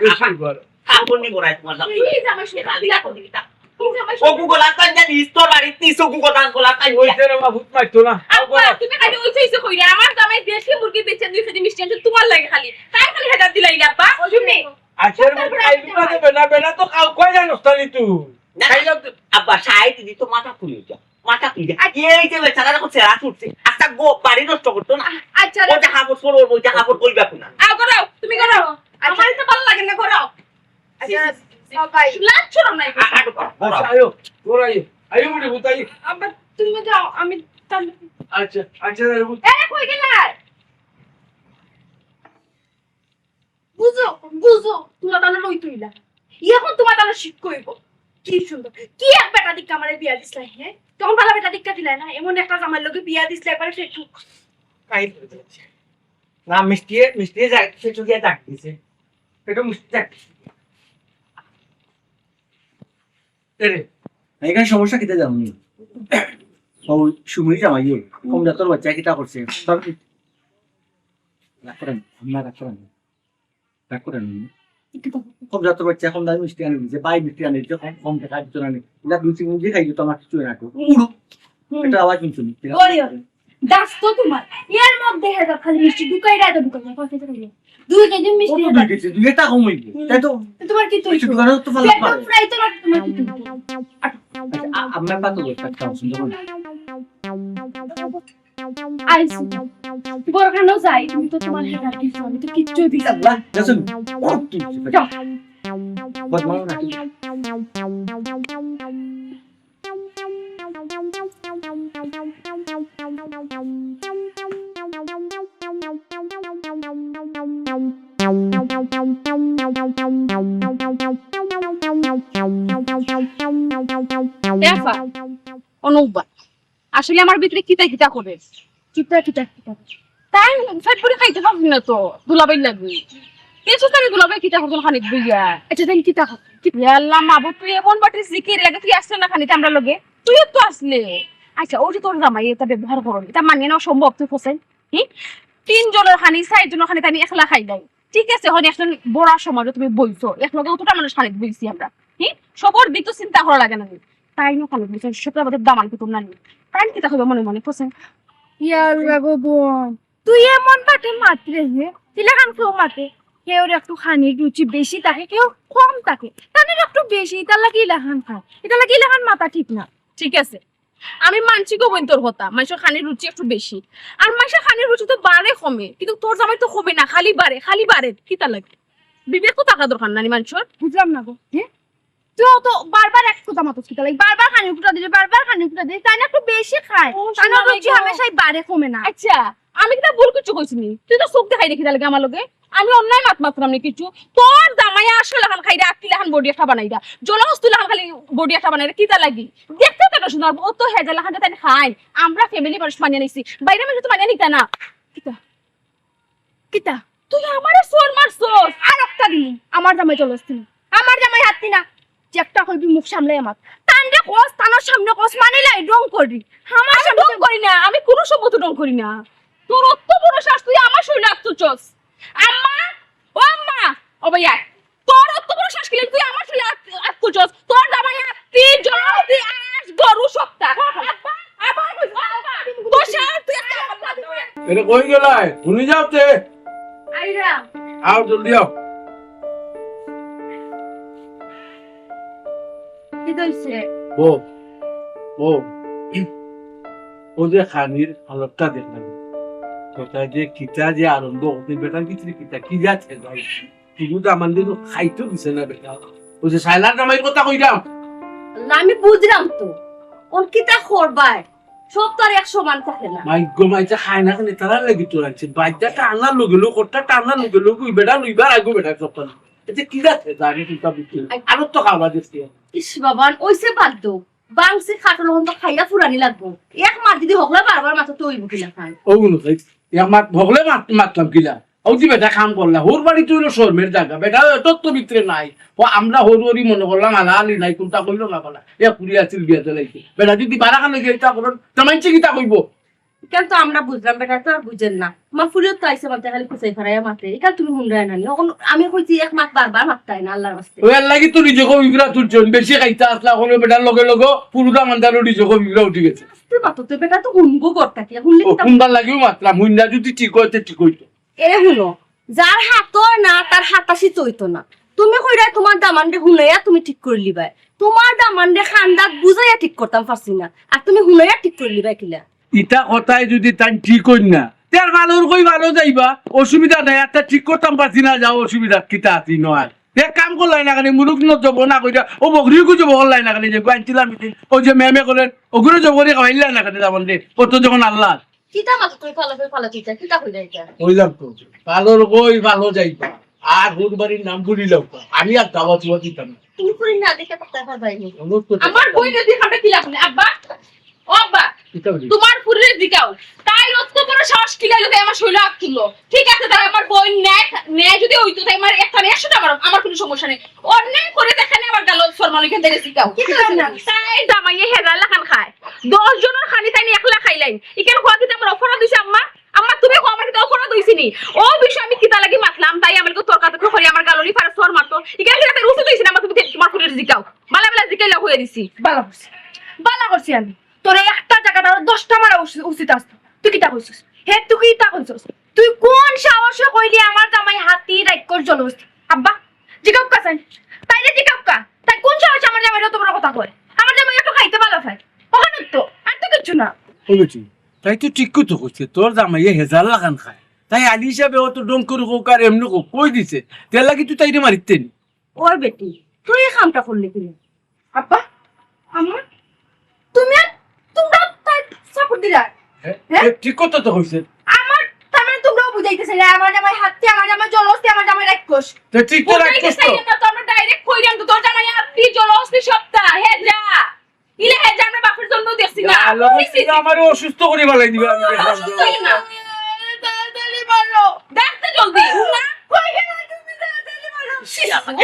কাপড় নি করায় তোমার দাম এই জামাই শুনে দিলা কোন দিতা ও গুগলা তাই জানি স্টোর বাড়ি 30 গুগলা গোলা তাই হইছে রে বাবু মাইতো না আব্বা তুমি খালি ওইছে কইরা আমার জামাই দেশি মুরগি বেচেন 2 কেজি মিষ্টি আনছে তোমার লাগে খালি তাই খালি হেডা দিলাইলা আব্বা শুনে আচ্ছা আইবি না বেলা তো কাউ কই জানোস তালি তুই খাইলাম আব্বা সাইড দি তো মাথা খুলে যা মাথা খুলে এই যে বেচারা যখন সেরা ছুটছে একটা গো বাড়ি নষ্ট করতো না আচ্ছা ও যে হাবর সরো ওই যে হাবর কইবা কোনা আও করাও তুমি করাও আমার তো ভালো লাগে না করাও আচ্ছা সবাই লাচ্ছ না আচ্ছা আয়ো গোরাই আয়ো মুড়ি বুতাই আব্বা তুমি যাও আমি আচ্ছা আচ্ছা রে এ কই গেলা বুঝো বুঝো তোমার তানা লই তুইলা এখন তোমার তানা শিখ কইব কি সুন্দর, কি এক বেটা দিক্কা আমারে বিয়া দিছলাই, হ্যাঁ তখন ভালো বেটা দিক্কা দিলাই না, এমন একটা জামাই লোকে বিয়া দিছলে একবারে ফেটু। কাই না মিষ্টি মিষ্টি যাক সেটু গিয়ে ডাক দিছে এটা মিষ্টি ডাক এরে এখানে সমস্যা কিতে জানি ও সুমরি জামাই কম জাতর বাচ্চা কিটা করছে রাগ করেন আমরা রাগ করেন কম জাতর বাচ্চা এখন দামি মিষ্টি আনি দিছে বাই মিষ্টি আনি দিছে কম কম টাকা দিতে আনি এটা দুই তিন দিন খাই দিত আমার কিছু রাখো এটা আওয়াজ শুনছুন ওরে ওরে দাস তো তোমার এর মধ্যে হেদা খালি মিষ্টি ঢুকাই রায় তো ঢুকাই কত টাকা দিলে 2 কেজি মিষ্টি কত দুই কেজি দুই এটা কম হইবে তাই তো তোমার কি তুই দোকানে তো ভালো পেট পারে পুরাই তো না, তোমার কি তুই আমরা পাতো একটা সুন্দর আইসি বড় কেন যাই তুমি তো তোমার হেদা কিছু আমি তো কিচ্ছু দিছি আল্লাহ দেখুন যাও। বদমাশ নাকি এফা অনুবা আসলে আমার ভিতরে কিতা কিতা করে কিটা কিটা কিটা তাই ফেট করে খাইতে পারবি না তো দুলাবাই লাগবে কিছু তানি দুলাবাই কিতা করতো খানিক বুঝিয়া এটা দেন কিটা আল্লাহ মাবু তুই এমন বাটি জিকির লাগে তুই আসছ না খানিতে আমরা লগে তুই তো আসলে আচ্ছা ও যে তোর জামাই এটা ব্যবহার করো এটা মানিয়ে নেওয়া সম্ভব তুই ফসাই হ্যাঁ 3 জনের খানি 4 জনের খানি তানি একলা খাই নাই ঠিক আছে হন এখন বড় সমাজে তুমি বইছো একলগে অতটা মানুষ খানিত বইছি আমরা হ্যাঁ সবার দিক তো চিন্তা করা লাগে না তাই না খানিত বইছো সেটা আমাদের দামান কি তোমরা নি প্রাণ কিতা হবে মনে মনে ফসাই ইয়ার রাগো বোন তুই এমন বাটে মাত্রে হে তিলাখান কেউ মাতে কেউ একটু খানির রুচি বেশি থাকে কেউ কম থাকে তাদের একটু বেশি এটা লাগি ইলাখান খায় এটা লাগি ইলাখান মাথা ঠিক না ঠিক আছে আমি মানছি গো বোন তোর কথা মাইশা খানির রুচি একটু বেশি আর মাইশা খানির রুচি তো বাড়ে কমে কিন্তু তোর জামাই তো কমে না খালি বাড়ে কিতা লাগে বিবেক তো টাকা দরকার নানি মানুষের বুঝলাম না গো হ্যাঁ তুই তো বারবার এক কথা মাতস কিতা লাগে বারবার খানির কুটা দিলে বারবার খানির কুটা দিলে তাই না একটু বেশি খায় তাই না রুচি হামেশাই বাড়ে কমে না আচ্ছা আমি কিতা ভুল কিছু কইছি নি তুই তো চোখ দেখাই দেখি লাগে আমার লগে আমি অন্যায় মাত মাত্রাম নি কিছু তোর জামাই আসলে লাখান খাইরা আটটি লাখান বডি একটা বানাইরা জলহস্তি লাখান খালি বডি একটা বানাইরা কিতা লাগি দেখতে তো সুন্দর ও তো হেজা লাখান তাই খাই আমরা ফ্যামিলি মানুষ মানিয়ে নিছি বাইরে মানুষ তো মানিয়ে নিতা না কিতা কিতা তুই আমারে সোর মারছস আর একটা দিন আমার জামাই চলস্তি না আমার জামাই হাততি না যে একটা কইবি মুখ সামলাই আমার তানরে কস তানোর সামনে কস মানিলাই ডং করবি আমার আমি ডং করি না আমি কোনো সম্মত ডং করি না তোর অত বড় শ্বাস তুই আমার শরীরে আত্মচস আম্মা ও আম্মা ও ভাইয়া তোর অত বড় শ্বাস কিলে তুই আমার শরীরে আত্মচস তোর জামাই আত্তি জলদি আস গরু সপ্তা আবার তোর শ্বাস তুই এটা কই গেলাই শুনি যাওতে আইরা আও জলদি আও কি দইছে ও ও ও যে খানির হালতটা দেখলাম কোথায় যে কিতা যে আনন্দ হতে বেটার কিছু কিতা কি যাচ্ছে যাই শুধু তো আমাদের খাইতে দিছে না বেটা ও যে সাইলার জামাই কথা কইলাম আমি বুঝলাম তো ওর কিতা করবাই সব তো আর এক সমান থাকে না মাই গো মাই যে খায় না কেন তারা লাগি তোর আছে বাইটা টানা লগে লোক ওটা টানা লগে লোক ওই বেটা লইবার আগো বেটা সপ্তাহ এটা কি যাচ্ছে জানি তুই বুঝছিস আরো তো খাওয়া দিচ্ছি ইস বাবা ওইসে বাদ দো বাংসে খাটো লোক তো খাইয়া ফুরানি লাগবো এক মাস যদি হকলা বারবার মাথা তো হইব কিলা খায় ওগুলো আমার ভগলে মাতলাম কিলা ও যে বেটা কাম করলা হোর বাড়ি তুই শর্মের জায়গা বেটা তোর তো ভিতরে নাই ও আমরা হরি মনে করলাম আলালি নাই কোনটা কইলো না বলা এ পুরি আছিল বিয়া জ্বালাইছে বেটা যদি বারাখানে গিয়ে তা করুন তামাইছে কি তা কইব কেন তো আমরা বুঝলাম বেটা তো আর বুঝেন না আমার ফুলিও তো আইসে মাথা খালি কুচাই ফেরাইয়া মাতে এখান তুমি হুন্ডায় নানি এখন আমি কইছি এক মাস বারবার মাত্তাই না আল্লাহর রাস্তে ওই লাগি তো নিজেকে বিগড়া তুলছেন বেশি খাইতে আসলা কোনো বেটার লগে লগে পুরুদা মান্দারও নিজেকে বিগড়া উঠে গেছে তুই মাতো তো বেটা তো হুনগো করতা কি হুনলে ও কি কুন্দার লাগিও মাতলাম হুইন্দা যদি ঠিক হইতে ঠিক হইতো এ হুনো যার হাত না তার হাতাশি চইতো না তুমি কইরা তোমার দামানডে হুনাইয়া তুমি ঠিক করে লিবাই তোমার দামানডে খান্দাত বুঝাইয়া ঠিক করতাম পারছি না আর তুমি হুনাইয়া ঠিক করে লিবাই কিলা ইটা কথাই যদি তাই ঠিক হই না তার ভালোর কই ভালো যাইবা অসুবিধা নাই একটা ঠিক করতাম পারছি না যাও অসুবিধা কিতা আছি নয় এক কাম করলাই না কেন মুরুখ যাব না কইরা ও বকরিও যাব করলাই না কেন যে গাইছিলাম মিটিং ও যে মেমে করেন ওগুলো যাব করে খাইলাই না কেন যাবন দে ও তো যখন আল্লাহ কিতা মাতো তুই ফালা তুই কিতা কইরা এটা কইলাম তো ভালোর কই ভালো যাইবা আর ওর বাড়ির নাম বলিলাম আমি আর দাওয়াত দিতাম না তুমি পুরি না দেখে কথা পাইনি অনুরোধ করতে আমার বই যদি আমরা কি লাভ নেই আব্বা ও আব্বা তোমার পুরের দিকাও তাই রত বড় সাহস কি লাগলো তাই আমার শৈল আগ তুললো ঠিক আছে তাই আমার বই ন্যায় যদি হইতো তাই আমার একটা 100 টাকা আমার কোনো সমস্যা নেই অন্যায় করে দেখানে আমার গাল ফরমালিকে দেরে শিখাও তাই দামাইয়ে হেজার লাখান খায় 10 জনের খালি তাই 1 লাখ খাইলাইন ইকেন কোয়া কি আমার অফার দিছে আম্মা আম্মা তুমি কো আমার কি অফার দিছিনি ও বিষয় আমি কিতা লাগি মাতলাম তাই আমাকে তরকাতে করে আমার গাললি ফারা সর মারতো ইকেন কি তাই রুসে দিছিনা আমার তুমি তোমার পুরের দিকাও মালা মালা দিকাইলা হয়ে দিছি বালা করছি আমি তোর একটা জায়গাটা 10টা মারা উচিত আসতো তুই কিতা কইছিস হে তুই কিতা কইছিস তুই কোন সাহসে কইলি আমার জামাই হাতি রাইকর জলস আব্বা জিগাব কাছেন তাইলে জিগাব কা তাই কোন সাহসে আমার জামাই এত বড় কথা কয় আমার জামাই একটু খাইতে ভালো খায় ওখানে তো আর তো কিছু না বলেছি তাই তো ঠিক কথা কইছে তোর জামাইয়ে হেজার লাগান খায় তাই আলি হিসাবে অত ডং করে হোক আর এমনি হোক কই দিছে তেল লাগি তুই তাইরে মারিতেন ওর বেটি তুই এই কামটা করলি কি আব্বা আমার তুমি আর তোমরা তাই সাপোর্ট দিলা হ্যাঁ? ঠিক কথা তো কইছে আমার তার মানে তোমরাও বুঝাইতেছিলে আমার জামাই হাতি আমার জামাই জলস্তি আমার জামাই রাক্ষস তো ঠিক তো রাখছিস তো তো আমরা ডাইরেক্ট কইরাম তো তোর জামাই আপনি জলস্তি সপ্তাহ হেজা ইলে হেজা আমরা বাপের জন্য দেখছি না আমার অসুস্থ করে বালাই দিবে আমি দেখলাম তো। তাড়াতাড়ি মারো দেখতে জলদি না কই গেল তুমি তাড়াতাড়ি মারো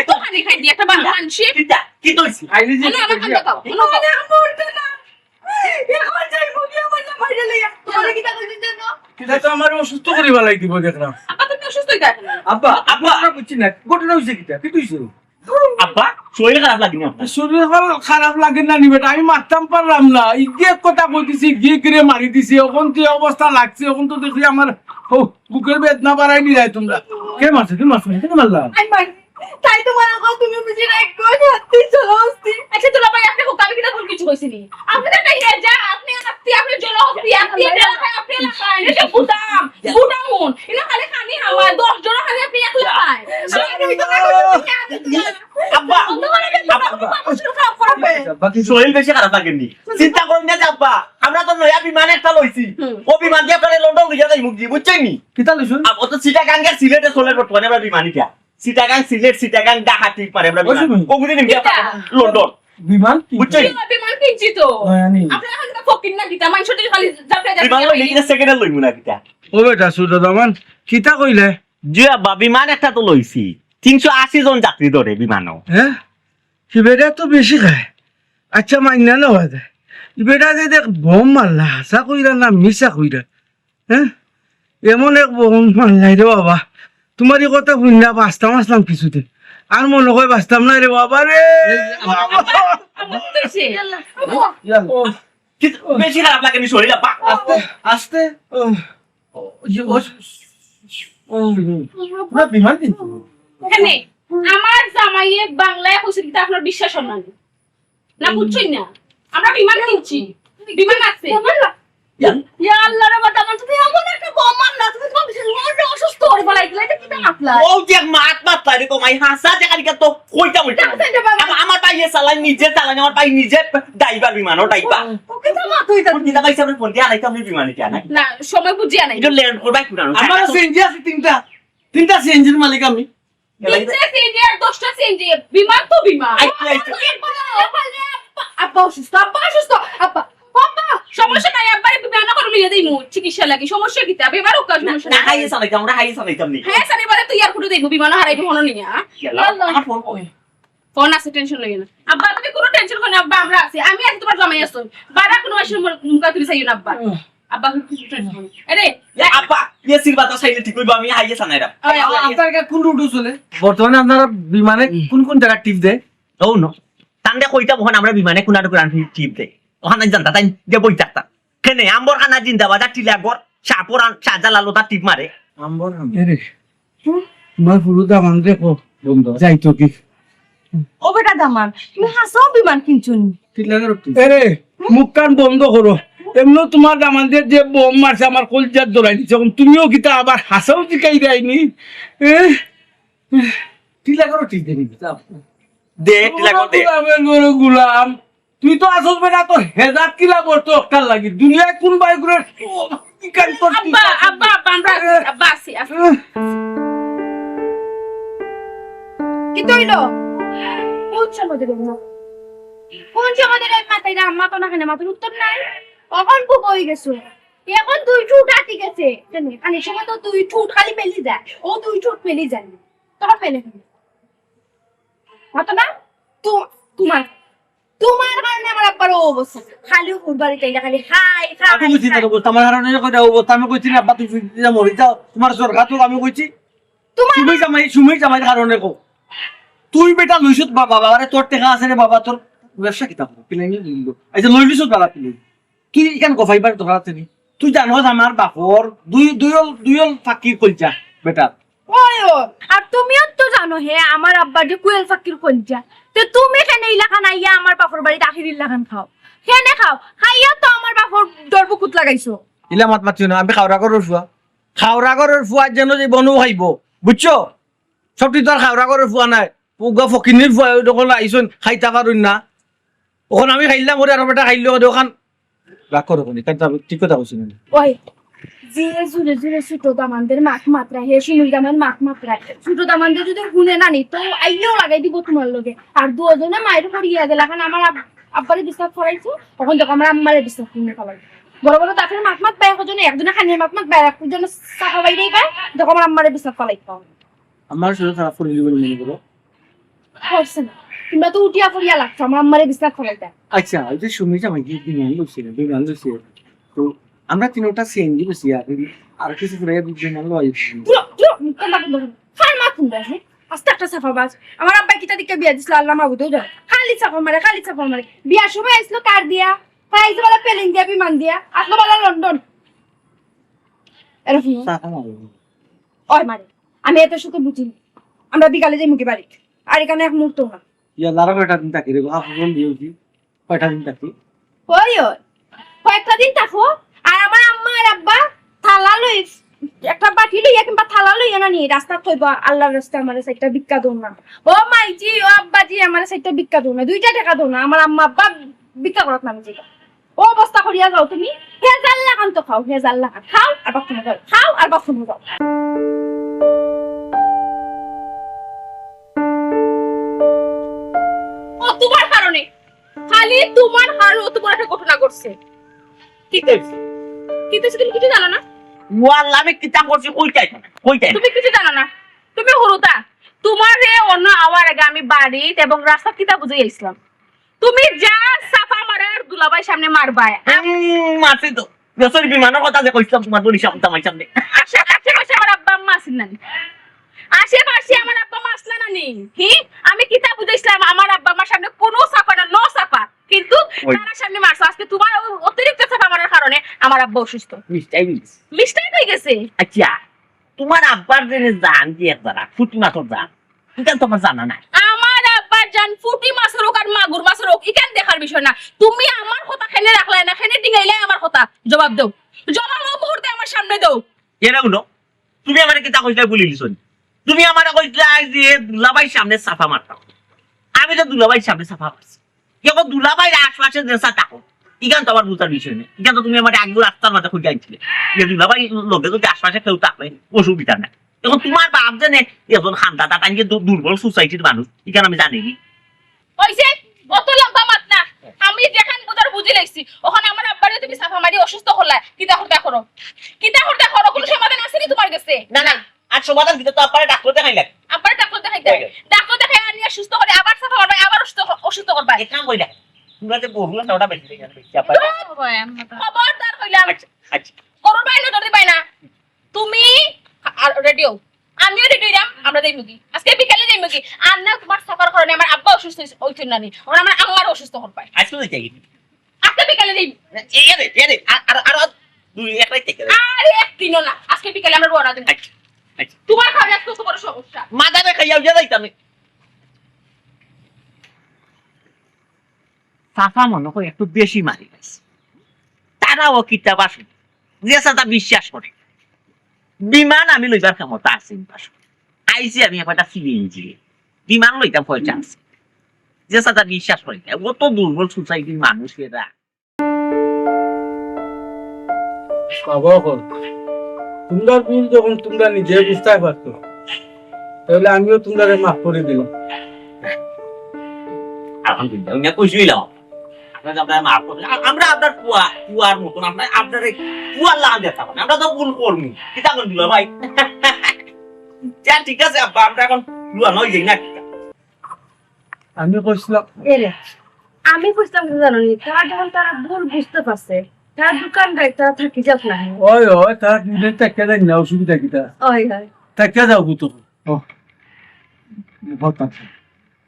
এত খানি খাই দিয়ে একটা বাংলাদেশি কিতা কি কইছি আইলি যে না আমার কাছে দাও মরতে না এখন যাই মুখে আমার জামাই লইয়া তোরে কি তা কইছিস জানো কিটা তো আমার অসুস্থ করে বালাই দিব দেখলাম আপা তুমি অসুস্থই দেখেন আব্বা আব্বা আমরা বুঝছি না ঘটনা হইছে কিটা কি তুইছে আব্বা শরীর খারাপ লাগেনি আপনার শরীর খারাপ লাগে না নিবে আমি মারতাম পারলাম না ইগে কথা কইতেছি গিয়ে গিয়ে মারি দিছি এখন কি অবস্থা লাগছে এখন তো দেখি আমার বুকের বেদনা বাড়াই নি যায় তোমরা কে মারছে তুমি মারছো কেন মারলা আই মার তাই তোমার কথা তুমি বুঝি না একটু হাতি জলস্তি আচ্ছা তোলা ভাই আপনি হোক আমি কিটা কোন কিছু কইছিনি আপনি তো হেজা আপনি আপনি জলস্তি আপনি এলাকায় আপনি এলাকায় এটা বুদাম বুদামুন ইনা খালি খানি হাওয়া 10 জন খালি আপনি একলা পায় আব্বা বাকি শরীর বেশি খারাপ লাগেনি চিন্তা করেন না যে আব্বা আমরা তো নয়া বিমান একটা লইছি ও বিমান দিয়ে আপনারা লন্ডন লিখে যাই মুখ দিয়ে বুঝছেন নি কিতা লইছুন ও তো সিটাগাঙ্গের সিলেটে চলে বর্তমানে আমরা বিমানিটা সিটাগাং সিলেট সিটাগাং ডাহাতি পারে আমরা বিমান ও বুঝি নিমকে লন্ডন বিমান বুঝছেন বিমান কিনছি তো জানি আপনি এখন তো ফকিন না দিতা মাইন ছোট খালি যাবে বিমান লইলে কিনা সেকেন্ডে লইমু না কিটা ও বেটা সুদামান কিতা কইলে জি আব্বা বিমান একটা তো লইছি 380 জন যাত্রী ধরে বিমানও হ্যাঁ বেটা তো বেশি খায় আচ্ছা মাইনা না হয় বেটা যে দেখ বোম মারলা হাসা কইরা না মিশা কইরা হ্যাঁ এমন এক বোম মারলাই রে বাবা তোমার এই কথা শুনলা বাঁচতাম আসলাম কিছুতে আর মনে হয় বাঁচতাম না রে বাবা রে বেশি খারাপ লাগেনি শরীর আব্বা আস্তে পুরো বিমান কিন্তু এখানে আমার জামাইয়ে বাংলায় কইছে কিন্তু আপনার বিশ্বাস হয় না না বুঝছেন না আমরা বিমান কিনছি বিমান আছে ইয়া আল্লাহ রে বাবা আমার তুমি এমন একটা বম মারলা তুমি তো মনে অসুস্থ হয়ে পড়াই দিলে এটা কি মাতলা ও যে মাত মাত তাই তো মাই হাসা জায়গা তো কইতা বলতা আমার পাই চালাই নিজে চালানি আমার পাই নিজে ড্রাইভার বিমানও ড্রাইভার ওকে তো মাত হইতা কোন দিনা কাইছে আমরা ফোন দিয়া আইতাম আমি বিমানে কেন না সময় বুঝিয়া নাই এটা ল্যান্ড করবাই কুরানো আমার সিএনজি আছে তিনটা সিএনজির মালিক আমি তিনটা সিএনজি আর 10টা সিএনজি বিমান তো বিমান আব্বা অসুস্থ আব্বা বাবা সমস্যা নাই আব্বারে বিমান করে লিয়ে দেই মু চিকিৎসা লাগি সমস্যা কি তবে এবার ওকাজ সমস্যা না নাই হাইয়ে চালাইতাম আমরা হাইয়ে চালাইতাম নি হ্যাঁ সানি বলে তুই আর কুটু দেখবো বিমান হারাইবি হনো নিয়া আমার ফোন কই ফোন আছে টেনশন লইও না আব্বা তুমি কোনো টেনশন করো না আব্বা আমরা আছি আমি আছি তোমার জামাই আছো বারা কোনো মাসে মুকা তুমি চাইও না আব্বা আব্বা কিছু টেনশন করো আরে আপা ইয়ে সিলবাতা চাইলে ঠিক কইবা আমি হাইয়ে চালাইরাম আপনার কোন রুট চলে বর্তমানে আপনারা বিমানে কোন জায়গা টিপ দেয় ও নো তান্ডে কইতা বহন আমরা বিমানে কোনাটো কোনান টিপ দে ওখানে জানতা তাই যে বই থাকতা কেনে আম্বর খানা জিন্দাবাদ টিলাগর সাপরান সাজালালো তা টিপ মারে আম্বর আরে তোমার পুরো দামান দেখো যাইতো কি ও বেটা দামান তুমি হাসাও বিমান কিনছুন টিলাগের আরে মুখ কান বন্ধ করো এমনি তোমার আমাদের যে বোম মারছে আমার কলজার দৌড়াই দিচ্ছে এখন তুমিও কিতা আবার হাসাও শিখাই দেয়নি টিলাগের টিপ দেনি দে টিলাগর দে গোলামের গরু গুলাম তুই তো আসল বেটা তো হেজার কিলা বলতো একটা লাগি দুনিয়ায় কোন বাই করে কি কান করছিস আব্বা আব্বা আব্বা আমরা আছি, আব্বা আছি কিতো হইলো কোন সময় দেব কোন সময় দেব মাথায় না মাথা না খানে মাথার উত্তর নাই কখন বুক হয়ে গেছো এখন দুই ঠুট আটি গেছে জানি খালি সময় তো দুই ঠুট খালি মেলি যায় ও দুই ঠুট মেলি যায় তখন পেলে মাথা না তোমার তোমার কারণে আমার আব্বার ও অবস্থা খালি উড়বাড়ি তাইলা খালি হাই আমি বুঝি না অবস্থা আমার কারণে কইরা অবস্থা আমি কইছি না আব্বা তুই ফিরে মরি যাও তোমার সরকার তো আমি কইছি তোমার সুমি জামাই কারণে কো তুই বেটা লইছত বাবা আরে তোর টাকা আছে রে বাবা তোর ব্যবসা কিতা করো পিলাইনি দিল এই যে লইলিছত বাবা পিলাই কি ইকান কফাইবার তোরা আছে নি তুই জানোস আমার বাপর দুইল ফাকির কইছা বেটা ওয় আর তুমিও তো জানো হে আমার আব্বার যে কুয়েল ফাকির কলজা তো তুমি কেন ইলাখান আইয়া আমার বাপর বাড়িতে আখির ইলাখান খাও কেনে খাও খাইয়া তো আমার বাপর দরবকুত লাগাইছো ইলা মাত মাতিও না আমি খাওরা করার ফুয়ার জন্য যে বনু খাইব বুঝছো সবটি তোর খাওরা করার ফুয়া নাই পুগা ফকিনির ফুয়া যখন আইসন খাইতা পারুন না ওখান আমি খাইলাম ওরে আর বেটা খাইলো ওখান রাগ করো কোনি কাজ ঠিক কথা কইছি না ওই জিরে জুরে জুরে ছোট দামানদের মাখ মাত্রা হে শিনুর দামান মাখ মাত্রা ছোট দামানদের যদি গুনে না নি তো আইলেও লাগাই দিব তোমার লগে আর দুজনে মায়ের পড়িয়া দিলা কারণ আমার আব্বারে বিশ্বাস করাইছো তখন দেখো আমার আম্মারে বিশ্বাস করে ফেলাই বড় বড় তাফের মাখ মাত পায় একজনে একজনে খানিয়ে মাখ মাত পায় একজনে সাফা বাইরেই পায় দেখো আমার আম্মারে বিশ্বাস ফলাই পাও আমার শরীর খারাপ করে দিবেন মনে করো করছে না তোমরা তো উঠিয়া পড়িয়া লাগছো আমার আম্মারে বিশ্বাস ফলাইতা আচ্ছা ওই যে সুমি জামাই কি বিমান লইছিল তো আমরা তিনটা সিএনজি বসি আর কিছু করে বিমান লই ফার মাথুন দেখে আস্তে একটা সাফা বাজ আমার আব্বা কিতা দিকে বিয়া দিছিল আল্লাহ মাহবুদও জানে খালি সাফা মারে বিয়ার সময় আসলো কার দিয়া ফাইজ वाला প্লেন দিয়া বিমান দিয়া আসলো বলা লন্ডন এরকম ওই মারে আমি এত সুখ বুঝি আমরা বিকালে যাই মুখে বাড়ি আর এখানে এক মুহূর্ত না ইয়া লারা কয়টা দিন থাকি রে হাফুন দিওছি কয়টা দিন থাকি ওই কয়েকটা দিন থাকো আর আমার আম্মা আর আব্বা থালা লই একটা বাটি লইয়া কিংবা থালা লইয়া না নি রাস্তা থইবা আল্লাহর রাস্তা আমার সাইডটা ভিক্ষা দো না ও মাইজি ও আব্বাজি আমার সাইডটা ভিক্ষা দো না 2 টাকা দো না আমার আম্মা আব্বা ভিক্ষা করত না যে ও অবস্থা করিয়া যাও তুমি হেজাল লাগান তো খাও হেজাল লাগান খাও আর বাথরুমে যাও খাও আর বাথরুমে যাও ও তোমার কারণে খালি তোমার হারও তোমার একটা ঘটনা ঘটছে কি করছে তুমি কিছু জানো না ওয়াল্লাহ আমি কিতা করছি কইতাই তুমি কিছু জানো না তুমি হরুতা তোমার অন্য আওয়ার আগে আমি বাড়িতে এবং রাস্তা কিতা বুঝে গেছিলাম তুমি যা সাফা মারার দুলাভাই সামনে মারবাই মারছি তো বেসর বিমানের কথা যে কইছিলাম তোমার বলি সামনে আমার সামনে আশেপাশে আমার আব্বা আম্মা আসেন না আশেপাশে আমার আব্বা আম্মা আসলা না নি আমি কিতা বুঝাইছিলাম আমার আব্বা আম্মার সামনে কোনো সাফা না নো সাফা কিন্তু তার সামনে মারছো আজকে তোমার অতিরিক্ত সাফা মারার কারণে আমার আব্বা অসুস্থ মিষ্টাই হয়ে গেছে আচ্ছা তোমার আব্বার জেনে জান কি একবারা ফুটি মাছর জান এটা তোমার জানা নাই আমার আব্বার জান ফুটি মাছের হোক আর মাগুর মাছের হোক এখান দেখার বিষয় না তুমি আমার কথা খেলে রাখলাই না খেলে ডিঙাইলে আমার কথা জবাব দাও জবাব মুহূর্তে আমার সামনে দাও এরা হলো তুমি আমার কিতা কইতে বলি লিছো তুমি আমার কইতে যে দুলাভাইর সামনে সাফা মারতাম আমি তো দুলাভাইর সামনে সাফা মারছি কেবল দুলাভাইর আশপাশে দেশা থাকো ইগান তো আমার বুঝার বিষয় নেই ইগান তো তুমি আমার একদম রাস্তার মাথা খুঁজে আনছিলে যে দুলাভাই লোকে যদি আশপাশে কেউ থাকলে অসুবিধা নাই এখন তোমার বাপ জানে এখন খান্দা তাকে দুর্বল সোসাইটির মানুষ এখানে আমি জানি ওইছে অত লম্বা মাত না আমি দেখান বুঝার বুঝি লাগছি ওখানে আমার আব্বারে তুমি সাফা মারি অসুস্থ হলা কিতা করো কোনো সমাধান আছে নি তোমার কাছে না না আর সমাধান দিতে তো আপনারা ডাক্তার দেখাই লাগে আব্বার ডাক্তার দেখাই আনি সুস্থ করে আবার সাফা করবে আবার অসুস্থ করবা এক কাম কইলা তোমরা যে বললা না ওটা বেশি খবরদার কইলাম আচ্ছা করো বাইনা ধরতে পাই না তুমি আর রেডিও আমিও রেডি হইলাম আমরা যাই মুগি আজকে বিকালে যাই মুগি আর না তোমার সাফার কারণে আমার আব্বা অসুস্থ হইছে না নি আর আমার আম্মার অসুস্থ হল পায় আজকে যাই আজকে বিকালে যাই এরে আর দুই এক রাত থেকে আরে এক দিনও না আজকে বিকালে আমরা রওনা দেব আচ্ছা আচ্ছা তোমার খাওয়া আজকে তো বড় সমস্যা মাদারে খাইয়াও যাইতাম সাফা মনে করে একটু বেশি মারি গেছে তারাও কিতাব আসে যে সাথে বিশ্বাস করে বিমান আমি লইবার ক্ষমতা আছে আইসি আমি একটা সিএনজি বিমান লইতাম পয়সা আছে যে সাথে বিশ্বাস করে ও তো দুর্বল সোসাইটির মানুষ এরা তোমরা ভুল যখন তোমরা নিজে বুঝতে পারতো তাহলে আমিও তোমরা মাফ করে দিলাম। আলহামদুলিল্লাহ উনি কইছিলাম আমরা মাফ করব আমরা আপনার কুয়ার মতন আপনার কুয়ার লাগা দিতে পারি আমরা তো ভুল করব কিটা কোন দিল ভাই যা ঠিক আছে আব্বা আমরা এখন কুয়া নই যাই না আমি কইছিলাম এরে আমি বুঝতাম কি জানো নি তারা যখন তারা ভুল বুঝতে পারছে তারা দোকান গাড়ি তারা থাকি যাক না ওই ওই তারা নিজের টাকা দেয় না, অসুবিধা কিটা ওই হয় টাকা যাও তো। बहुत अच्छा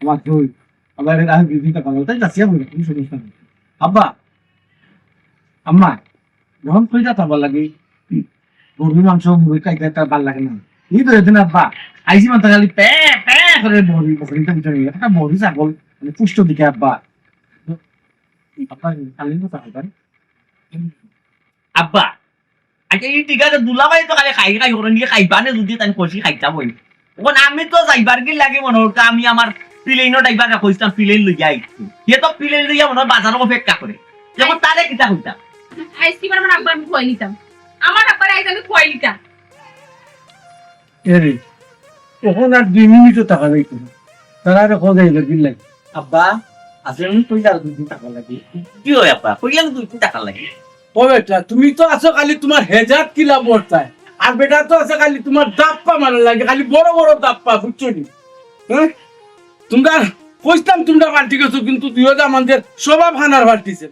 আমার তো আবার আমি বিবিটা ভালো তাই যাচ্ছি আমি কোনো সমস্যা নেই আব্বা আম্মা যখন কইটা তো ভালো লাগে গরুর মাংস মুড়ি খাইতে তার ভালো লাগে না এই তো এদিন আব্বা আইসি মাথা খালি পে পে করে বড়ি বকরিটা ভিতরে একটা বড়ি ছাগল মানে পুষ্ট দিকে আব্বা আব্বা খালি না তাহলে আব্বা আচ্ছা এই ঠিক আছে দুলাভাই তো খালি খাই করে নিয়ে খাইবা না যদি তাই কষি খাইতা বই এখন আমি তো যাইবার কি লাগে মনে হতো আমি আমার প্লেনও ড্রাইভার কইতাম প্লেন লইয়া আইছি সে তো প্লেন লইয়া মনে হয় বাজারও অপেক্ষা করে যেমন তারে কিতা হইতাম আইসক্রিম আমার আব্বার আমি খোয়াই নিতাম আমার আব্বার আইস আমি খোয়াই নিতাম এরে এখন আর 2 মিনিটও টাকা যাইতো না, তারা আর খোঁজাই লাগি লাগে। আব্বা আসলে কইটা আর দুদিন টাকা লাগে কি হয় আব্বা কইয়া 2 টাকা লাগে ও বেটা তুমি তো আছো খালি তোমার হেজাত কিলা বর্তায়, আর বেটা তো আছে খালি তোমার দাপ্পা মারা লাগে, খালি বড় বড় দাপ্পা, বুঝছো নি? হ্যাঁ তোমরা কইতাম তোমরা পাল্টি গেছো, কিন্তু 2000 মানুষের স্বভাব হানার পাল্টিছে।